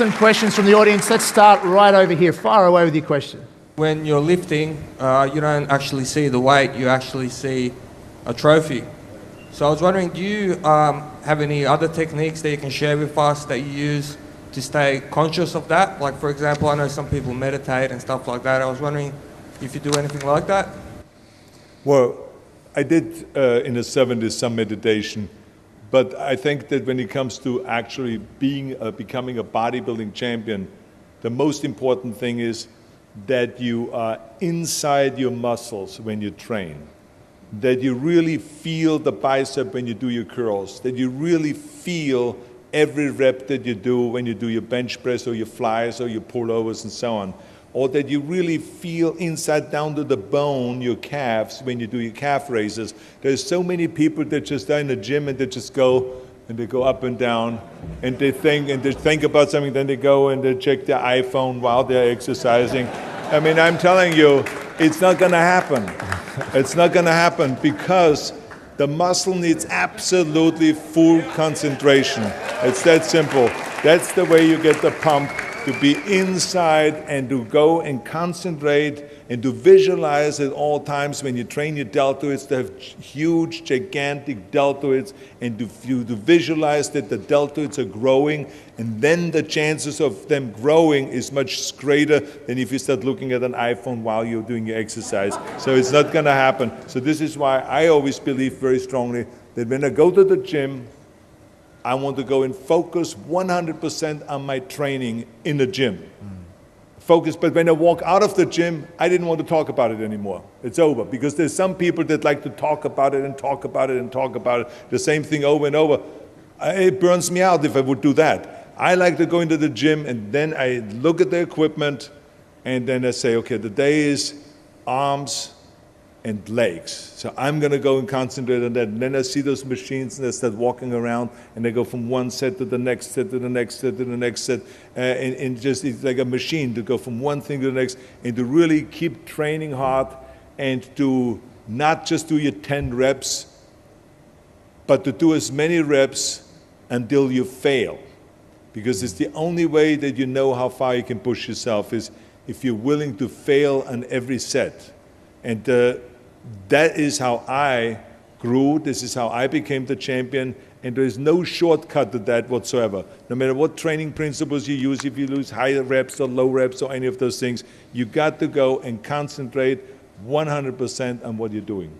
some questions from the audience. Let's start right over here. Fire away with your question. When you're lifting, you don't actually see the weight, you actually see a trophy. So I was wondering, do you have any other techniques that you can share with us that you use to stay conscious of that? Like, for example, I know some people meditate and stuff like that. I was wondering if you do anything like that? Well, I did in the 70s some meditation, but I think that when it comes to actually becoming a bodybuilding champion, the most important thing is that you are inside your muscles when you train, that you really feel the bicep when you do your curls, that you really feel every rep that you do when you do your bench press or your flies or your pullovers and so on, or that you really feel inside down to the bone your calves when you do your calf raises. There's so many people that just are in the gym and they just go and they go up and down and they think about something, then they go and they check their iPhone while they're exercising. I mean, I'm telling you, it's not gonna happen. It's not gonna happen because the muscle needs absolutely full concentration. It's that simple. That's the way you get the pump, to be inside and to go and concentrate and to visualize at all times when you train your deltoids to have huge, gigantic deltoids, and to visualize that the deltoids are growing, and then the chances of them growing is much greater than if you start looking at an iPhone while you're doing your exercise. So it's not gonna happen. So this is why I always believe very strongly that when I go to the gym, I want to go and focus 100% on my training in the gym. Focus, but when I walk out of the gym, I didn't want to talk about it anymore. It's over, because there's some people that like to talk about it and talk about it and talk about it, the same thing over and over. It burns me out if I would do that. I like to go into the gym and then I look at the equipment and then I say, okay, the day is arms and legs. So I'm gonna go and concentrate on that. And then I see those machines and I start walking around and they go from one set to the next set to the next set to the next set. And just, it's like a machine to go from one thing to the next and to really keep training hard and to not just do your 10 reps, but to do as many reps until you fail. Because it's the only way that you know how far you can push yourself is if you're willing to fail on every set. And that is how I grew. This is how I became the champion. And there is no shortcut to that whatsoever. No matter what training principles you use, if you use high reps or low reps or any of those things, you got to go and concentrate 100% on what you're doing.